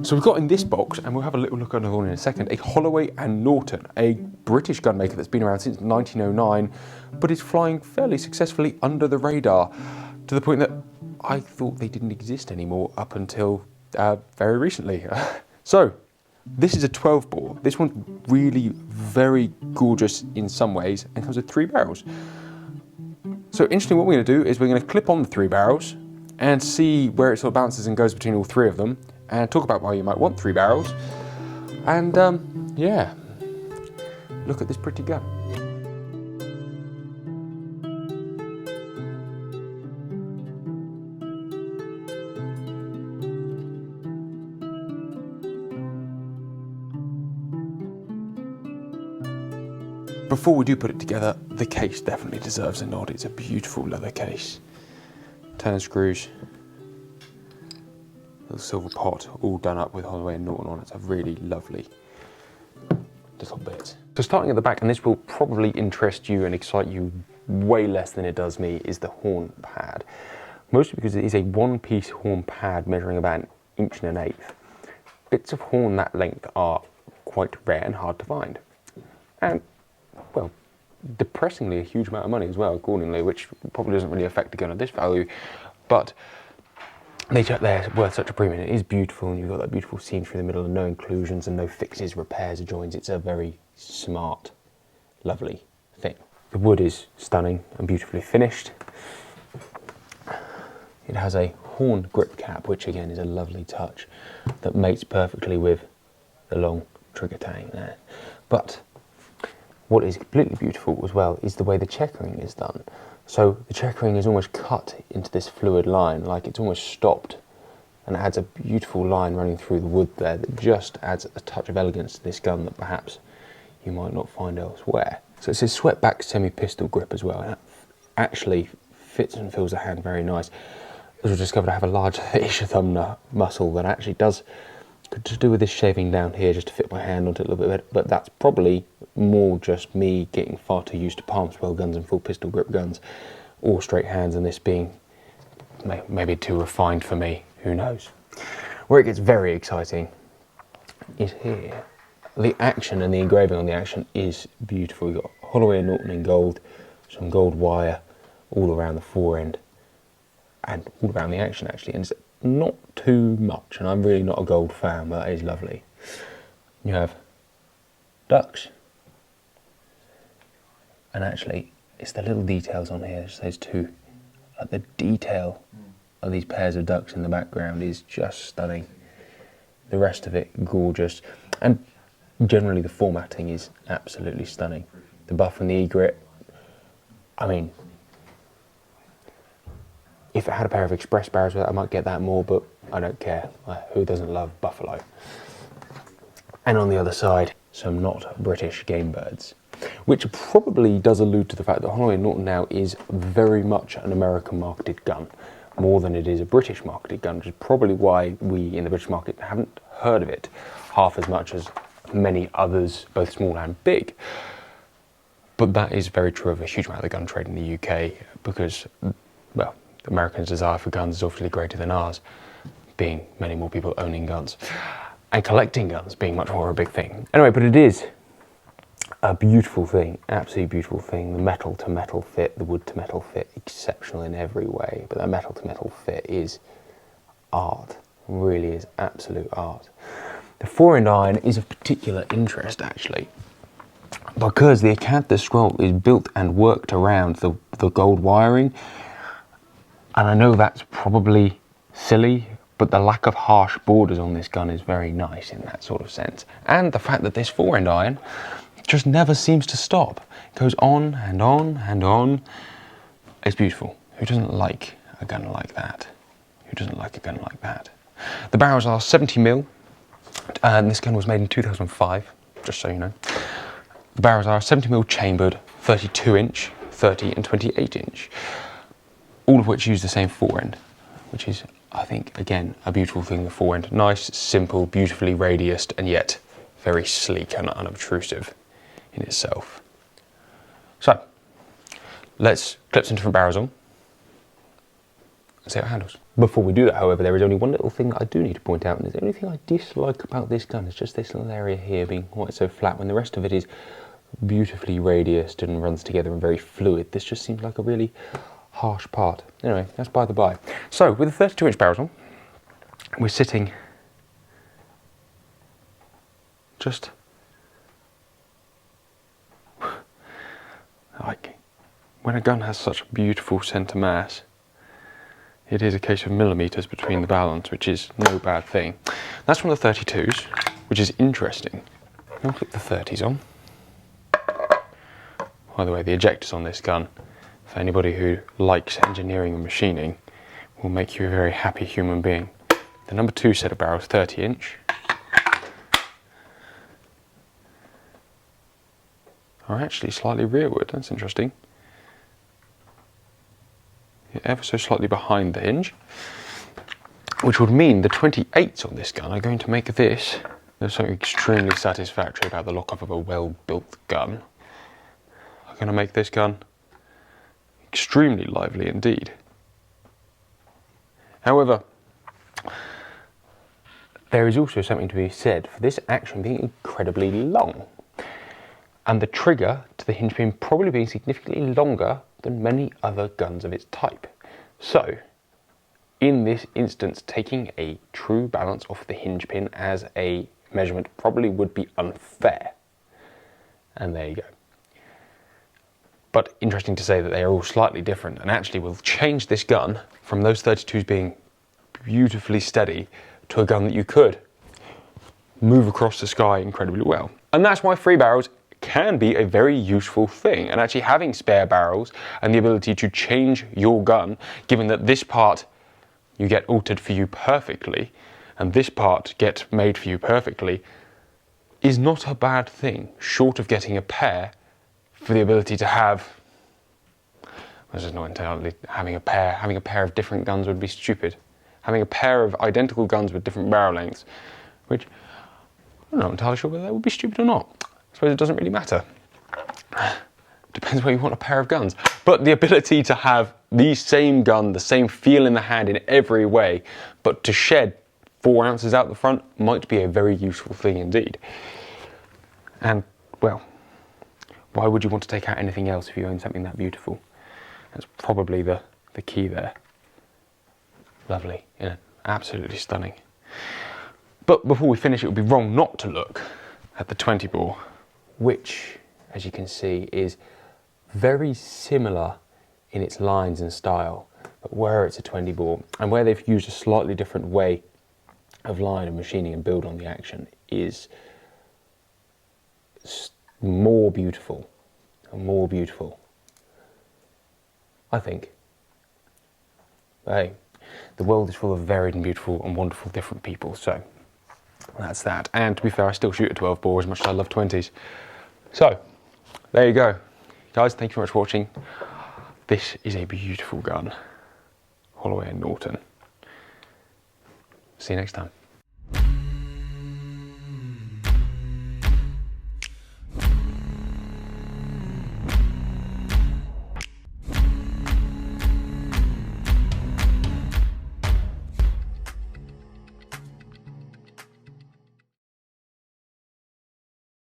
So we've got in this box, and we'll have a little look under the hood in a second, a Holloway and Naughton, a British gun maker that's been around since 1909, but is flying fairly successfully under the radar, to the point that I thought they didn't exist anymore up until very recently. So, this is a 12 bore. This one's really very gorgeous in some ways and comes with 3 barrels. So interestingly, what we're going to do is we're going to clip on the 3 barrels and see where it sort of bounces and goes between all 3 of them, and talk about why you might want 3 barrels, and yeah, look at this pretty gun. Before we do put it together, the case definitely deserves a nod. It's a beautiful leather case. Turn screws, little silver pot, all done up with Holloway and Naughton on it. It's a really lovely little bit. So starting at the back, and this will probably interest you and excite you way less than it does me, is the horn pad. Mostly because it is a one-piece horn pad measuring about 1 1/8 inches. Bits of horn that length are quite rare and hard to find. And, well, depressingly a huge amount of money as well, accordingly, which probably doesn't really affect a gun of this value, but they're worth such a premium. It is beautiful, and you've got that beautiful seam through the middle, and no inclusions and no fixes, repairs, or joins. It's a very smart, lovely thing. The wood is stunning and beautifully finished. It has a horn grip cap, which again is a lovely touch that mates perfectly with the long trigger tang there. But what is completely beautiful as well is the way the checkering is done. So the checkering is almost cut into this fluid line, like it's almost stopped, and it adds a beautiful line running through the wood there that just adds a touch of elegance to this gun that perhaps you might not find elsewhere. So it says swept back semi-pistol grip as well, and it actually fits and feels the hand very nice. As we discovered, I have a large ischiathumbar muscle that actually does, to do with this shaving down here just to fit my hand onto it a little bit better, but that's probably more just me getting far too used to palm swell guns and full pistol grip guns, or straight hands, and this being maybe too refined for me, who knows. Where it gets very exciting is here. The action and the engraving on the action is beautiful. You've got Holloway and Naughton in gold, some gold wire all around the fore end, and all around the action actually, and it's not too much, and I'm really not a gold fan, but that is lovely. You have ducks, and actually it's the little details on here, those two, like the detail of these pairs of ducks in the background is just stunning. The rest of it gorgeous, and generally the formatting is absolutely stunning. The buff and the egret, I mean, if it had a pair of express barrels with it, I might get that more, but I don't care. Who doesn't love buffalo? And on the other side, some not British game birds, which probably does allude to the fact that Holloway & Naughton now is very much an American marketed gun, more than it is a British marketed gun, which is probably why we in the British market haven't heard of it half as much as many others, both small and big. But that is very true of a huge amount of the gun trade in the UK, because, well, the Americans' desire for guns is obviously greater than ours, being many more people owning guns, and collecting guns being much more a big thing. Anyway, but it is a beautiful thing, absolutely beautiful thing. The metal to metal fit, the wood to metal fit, exceptional in every way, but that metal to metal fit is art, really is absolute art. The fore-end iron is of particular interest actually, because the acanthus scroll is built and worked around the gold wiring. And I know that's probably silly, but the lack of harsh borders on this gun is very nice in that sort of sense. And the fact that this fore-end iron just never seems to stop. It goes on and on and on. It's beautiful. Who doesn't like a gun like that? Who doesn't like a gun like that? The barrels are 70mm, and this gun was made in 2005, just so you know. The barrels are 70mm chambered, 32-inch, 30 and 28-inch. All of which use the same fore-end, which is, I think, again, a beautiful thing, the fore-end. Nice, simple, beautifully radiused, and yet very sleek and unobtrusive in itself. So, let's clip some different barrels on and see how it handles. Before we do that, however, there is only one little thing that I do need to point out, and the only thing I dislike about this gun is just this little area here being quite so flat, when the rest of it is beautifully radiused and runs together and very fluid. This just seems like a really harsh part. Anyway, that's by the by. So, with the 32-inch barrels on, we're sitting just like, when a gun has such a beautiful centre mass, it is a case of millimetres between the balance, which is no bad thing. That's from the 32s, which is interesting. I'll click the 30s on. By the way, the ejectors on this gun, for anybody who likes engineering and machining, will make you a very happy human being. The number 2 set of barrels, 30-inch, are actually slightly rearward. That's interesting. Ever so slightly behind the hinge, which would mean the 28s on this gun are going to make this. There's something extremely satisfactory about the lock-up of a well-built gun. Are going to make this gun extremely lively indeed. However, there is also something to be said for this action being incredibly long, and the trigger to the hinge pin probably being significantly longer than many other guns of its type. So, in this instance, taking a true balance off the hinge pin as a measurement probably would be unfair. And there you go. But interesting to say that they are all slightly different, and actually will change this gun from those 32s being beautifully steady to a gun that you could move across the sky incredibly well. And that's why free barrels can be a very useful thing, and actually having spare barrels and the ability to change your gun, given that this part you get altered for you perfectly and this part gets made for you perfectly, is not a bad thing, short of getting a pair for the ability to have, this is not entirely having a pair of different guns would be stupid. Having a pair of identical guns with different barrel lengths, which I'm not entirely sure whether that would be stupid or not. I suppose it doesn't really matter. Depends where you want a pair of guns. But the ability to have the same gun, the same feel in the hand in every way, but to shed 4 ounces out the front might be a very useful thing indeed. And, well, why would you want to take out anything else if you own something that beautiful? That's probably the key there. Lovely, yeah, absolutely stunning. But before we finish, it would be wrong not to look at the 20 bore, which, as you can see, is very similar in its lines and style, but where it's a 20 bore and where they've used a slightly different way of line and machining and build on the action is more beautiful, I think. But hey, the world is full of varied and beautiful and wonderful different people, so that's that. And to be fair, I still shoot a 12 bore as much as I love 20s. So, there you go. Guys, thank you very much for watching. This is a beautiful gun. Holloway and Naughton. See you next time.